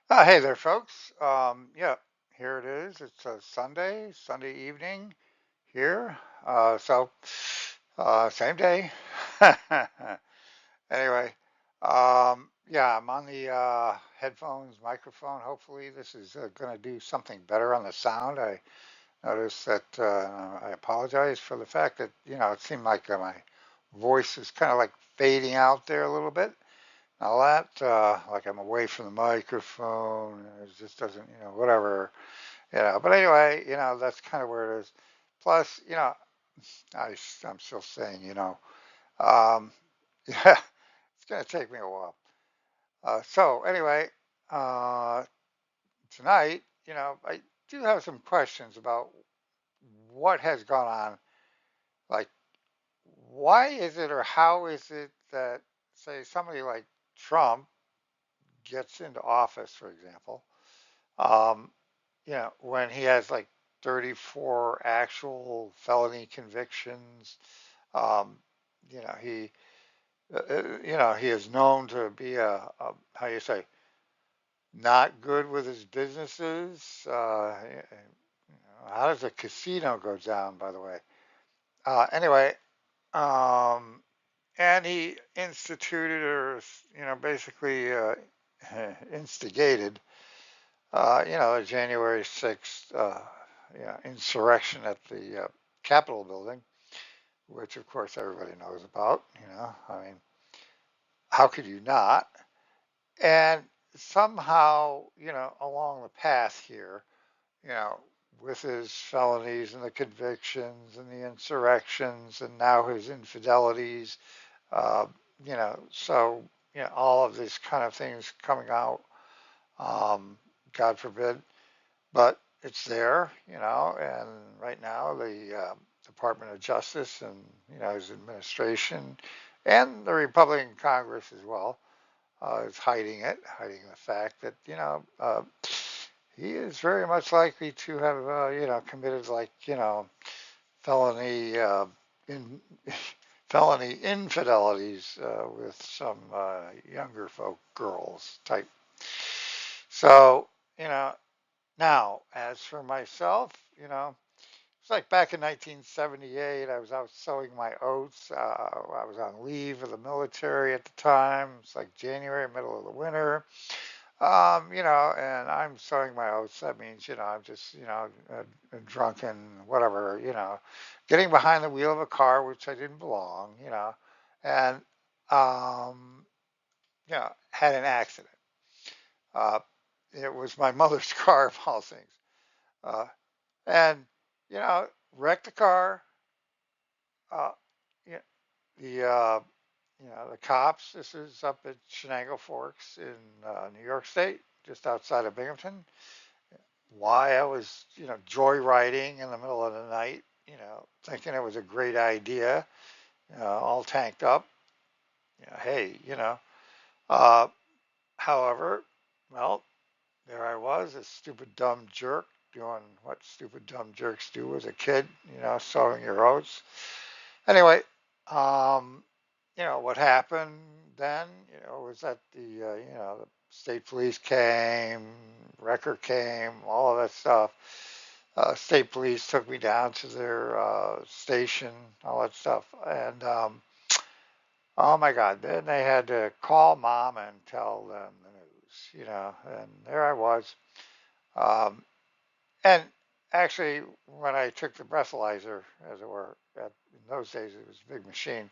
Hey there, folks. Yeah, here it is. It's a Sunday evening here. Same day. Anyway, yeah, I'm on the headphones, microphone. Hopefully, this is going to do something better on the sound. I noticed that I apologize for the fact that, it seemed like my voice is kind of like fading out there a little bit. Now that, like I'm away from the microphone, it just doesn't, whatever, But anyway, that's kind of where it is. Plus, I'm still saying, um, yeah, it's going to take me a while. So anyway, uh, tonight, I do have some questions about what has gone on. Like, why is it or how is it that, say, somebody like Trump gets into office, for example, um, when he has like 34 actual felony convictions, um, you know, he, he is known to be how you say, not good with his businesses. How does a casino go down, by the way? Anyway, um, and he instituted or, basically instigated the January 6th, insurrection at the Capitol building, which of course everybody knows about. I mean, how could you not? And somehow, along the path here, you know, with his felonies and the convictions and the insurrections and now his infidelities, uh, so, all of these kind of things coming out, God forbid. But it's there, and right now the Department of Justice and his administration and the Republican Congress as well is hiding it, hiding the fact that he is very much likely to have committed like felony in felony infidelities with some younger folk girls type. So you know now, as for myself, it's like back in 1978, I was out sowing my oats. I was on leave of the military at the time. It's like January, middle of the winter. And I'm sowing my oats. That means, I'm just, drunken, whatever, getting behind the wheel of a car, which I didn't belong, and, had an accident. Uh, it was my mother's car, of all things. Uh, and you know, wrecked the car. Uh, yeah, the cops. This is up at Shenango Forks in New York State, just outside of Binghamton. Why I was, joyriding in the middle of the night, thinking it was a great idea, all tanked up. Hey, Uh, however, well, there I was, a stupid dumb jerk doing what stupid dumb jerks do as a kid, sowing your oats. Anyway, um, what happened then, was that the state police came, wrecker came, all of that stuff. State police took me down to their station, all that stuff. And oh my God, then they had to call mom and tell them the news, and there I was. Um, and actually, when I took the breathalyzer, as it were, in those days it was a big machine.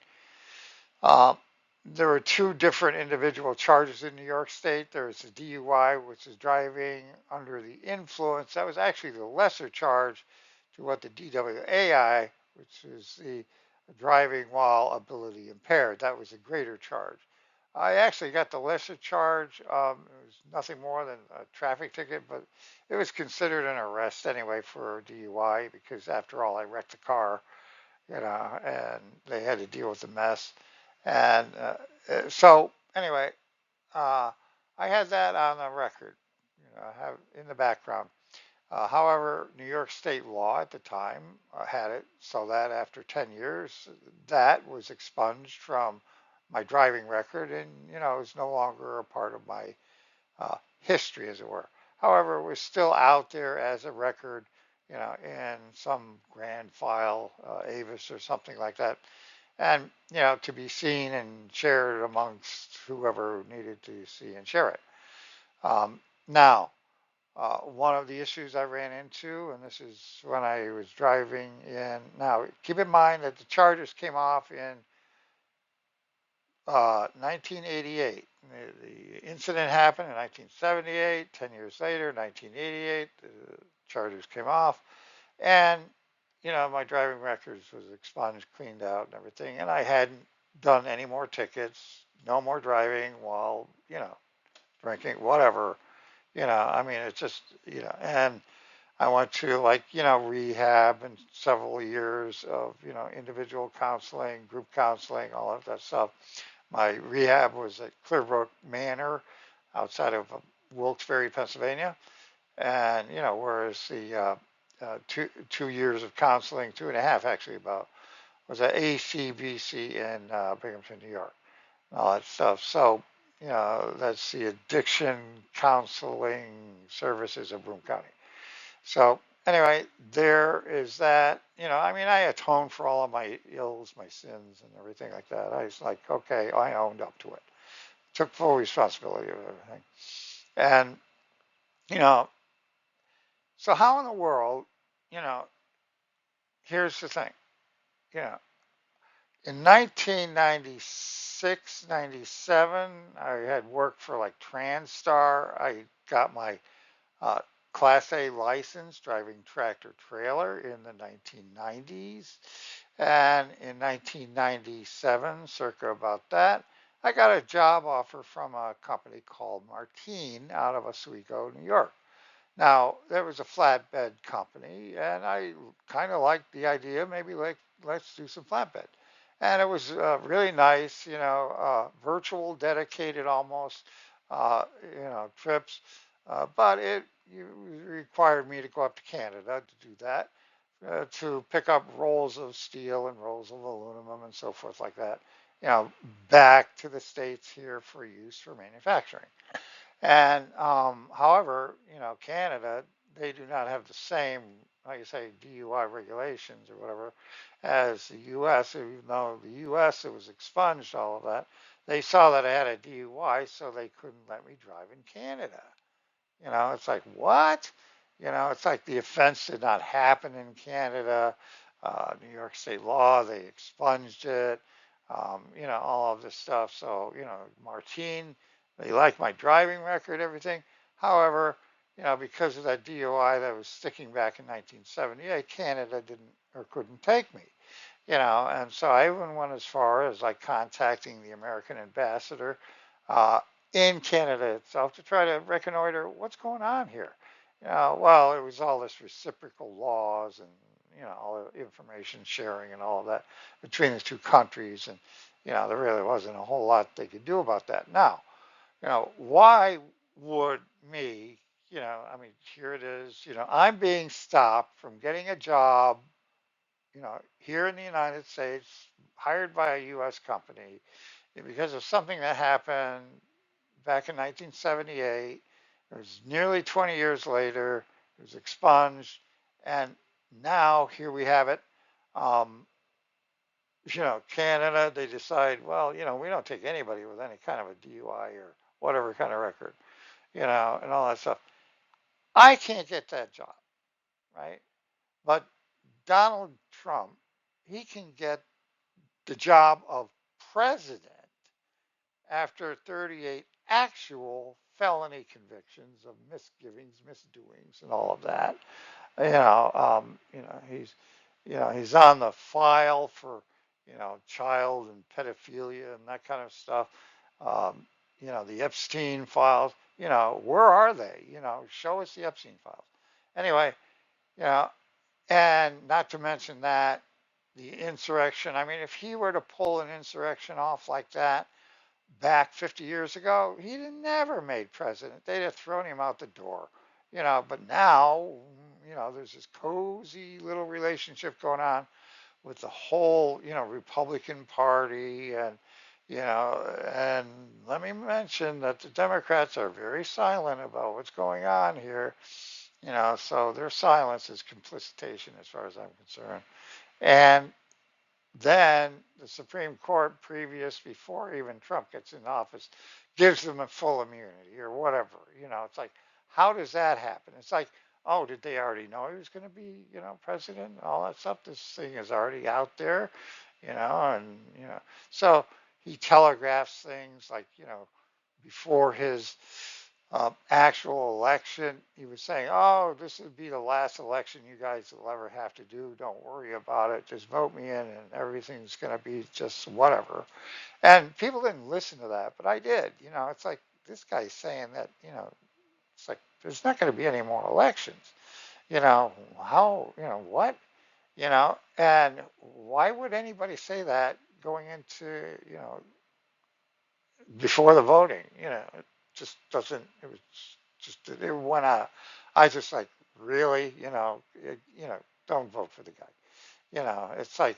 Um, there were two different individual charges in New York State. There was the DUI, which is driving under the influence. That was actually the lesser charge to what the DWAI, which is the driving while ability impaired. That was a greater charge. I actually got the lesser charge. It was nothing more than a traffic ticket, but it was considered an arrest anyway for DUI because after all, I wrecked the car, and they had to deal with the mess. And so anyway, uh, I had that on the record, I have in the background. However, New York state law at the time had it so that after 10 years, that was expunged from my driving record and, it's no longer a part of my history, as it were. However, it was still out there as a record, in some grand file, Avis or something like that, and to be seen and shared amongst whoever needed to see and share it. Now, one of the issues I ran into, and this is when I was driving in. Now, keep in mind that the charges came off in 1988. The incident happened in 1978. 10 years later, 1988, the charges came off. And, my driving records was expunged, cleaned out, and everything. And I hadn't done any more tickets, no more driving while, drinking, whatever. I mean, it's just, and I went to like, rehab and several years of, individual counseling, group counseling, all of that stuff. My rehab was at Clearbrook Manor outside of Wilkes-Barre, Pennsylvania. And, whereas the 2 years of counseling, 2.5 actually about, was at ACBC in Binghamton, New York, and all that stuff. So, that's the addiction counseling services of Broome County. So anyway, there is that. I mean, I atoned for all of my ills, my sins, and everything like that. I was like, okay, I owned up to it, took full responsibility of everything. And, you know, so how in the world, you know, here's the thing, you know, in 1996, 97, I had worked for like Transtar. I got my uh, Class A license driving tractor trailer in the 1990s. And in 1997, circa about that, I got a job offer from a company called Martine out of Oswego, New York. Now, there was a flatbed company, and I kind of liked the idea, maybe like, let's do some flatbed. And it was really nice, virtual, dedicated almost, trips. But it required me to go up to Canada to do that, to pick up rolls of steel and rolls of aluminum and so forth like that, back to the States here for use for manufacturing. And however, Canada, they do not have the same, like you say, DUI regulations or whatever as the U.S. Even though the U.S. it was expunged all of that, they saw that I had a DUI, so they couldn't let me drive in Canada. It's like what? It's like the offense did not happen in Canada. New York State law, they expunged it. All of this stuff. So, Martine, they like my driving record, everything. However, because of that DUI that was sticking back in 1978, Canada didn't or couldn't take me. And so I even went as far as like contacting the American ambassador uh, in Canada itself to try to reconnoiter what's going on here. Well, it was all this reciprocal laws and all the information sharing and all of that between the two countries, and there really wasn't a whole lot they could do about that. Now, why would me, I mean, here it is, I'm being stopped from getting a job here in the United States, hired by a U.S. company because of something that happened back in 1978. It was nearly 20 years later. It was expunged, and now here we have it. Um, Canada, they decide, well, we don't take anybody with any kind of a DUI or whatever kind of record, and all that stuff. I can't get that job, right? But Donald Trump, he can get the job of president after 38 actual felony convictions of misgivings, misdoings, and all of that. He's on the file for, child and pedophilia and that kind of stuff. The Epstein files. Where are they? Show us the Epstein files. Anyway, you know, and not to mention that the insurrection. I mean, if he were to pull an insurrection off like that back 50 years ago, he'd have never made president. They'd have thrown him out the door. But now, there's this cozy little relationship going on with the whole, Republican Party and, And let me mention that the Democrats are very silent about what's going on here, so their silence is complicitation as far as I'm concerned. And then the Supreme Court, before even Trump gets in office, gives them a full immunity or whatever. It's like, how does that happen? It's like, oh, did they already know he was going to be, president? All that stuff. This thing is already out there, and so he telegraphs things like, before his actual election, he was saying, "Oh, this would be the last election you guys will ever have to do. Don't worry about it. Just vote me in, and everything's going to be just whatever." And people didn't listen to that, but I did. It's like this guy's saying that. It's like there's not going to be any more elections. How? What? And why would anybody say that going into before the voting? It just doesn't. It was just it went out. I just like really, don't vote for the guy. It's like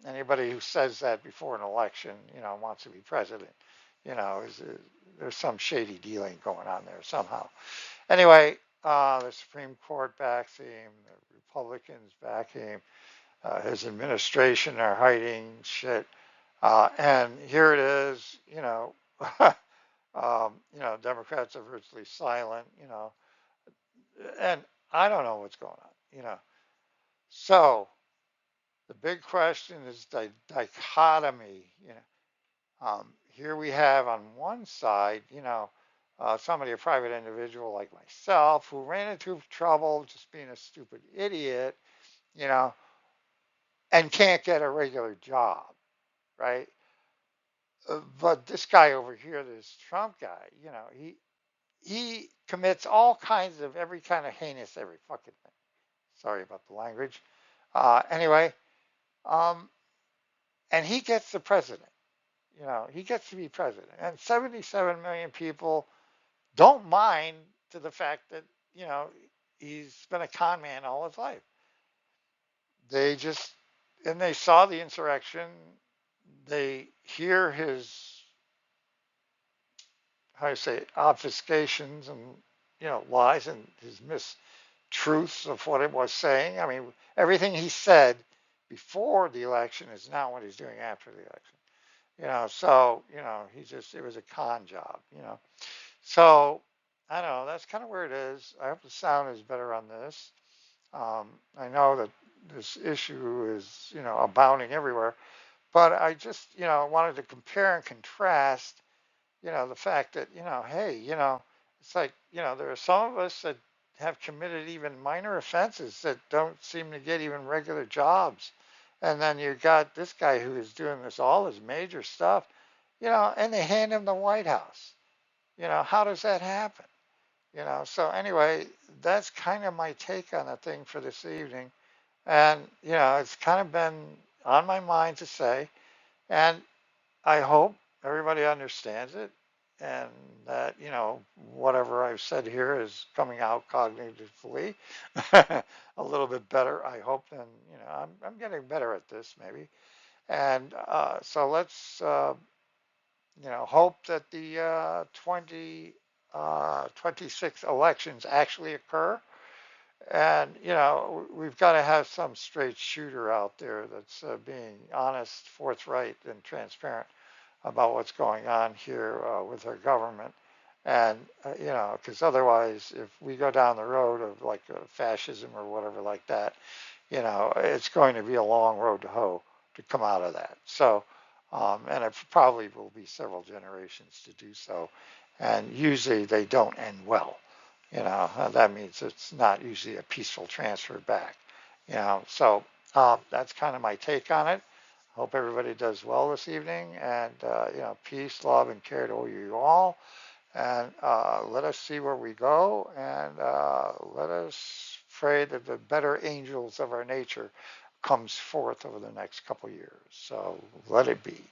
anybody who says that before an election, wants to be president. There's some shady dealing going on there somehow. Anyway, the Supreme Court backs him. The Republicans back him. His administration are hiding shit. And here it is, Democrats are virtually silent, and I don't know what's going on. So the big question is the dichotomy, here we have on one side, somebody, a private individual like myself, who ran into trouble just being a stupid idiot, you know, and can't get a regular job, right? But this guy over here, this Trump guy, he commits all kinds of every kind of heinous, every fucking thing. Sorry about the language. Anyway, um, and he gets the president. He gets to be president, and 77 million people don't mind to the fact that he's been a con man all his life. They just and they saw the insurrection. They hear his how do you say obfuscations and lies and his mistruths of what it was saying. I mean, everything he said before the election is not what he's doing after the election. So he just it was a con job. So I don't know. That's kind of where it is. I hope the sound is better on this. I know that this issue is abounding everywhere, but I just wanted to compare and contrast the fact that, hey, it's like, there are some of us that have committed even minor offenses that don't seem to get even regular jobs. And then you got this guy who is doing all this major stuff, and they hand him the White House. How does that happen? So anyway, that's kind of my take on the thing for this evening. And, it's kind of been on my mind to say, and I hope everybody understands it and that, whatever I've said here is coming out cognitively a little bit better, I hope. And, I'm getting better at this maybe. And so let's, hope that the 2026 elections actually occur. And, we've got to have some straight shooter out there that's being honest, forthright, and transparent about what's going on here with our government. And, because otherwise, if we go down the road of like fascism or whatever like that, it's going to be a long road to hoe to come out of that. So, and it probably will be several generations to do so. And usually they don't end well. That means it's not usually a peaceful transfer back. So that's kind of my take on it. Hope everybody does well this evening, and peace, love, and care to you all. And let us see where we go, and let us pray that the better angels of our nature comes forth over the next couple years. So let it be.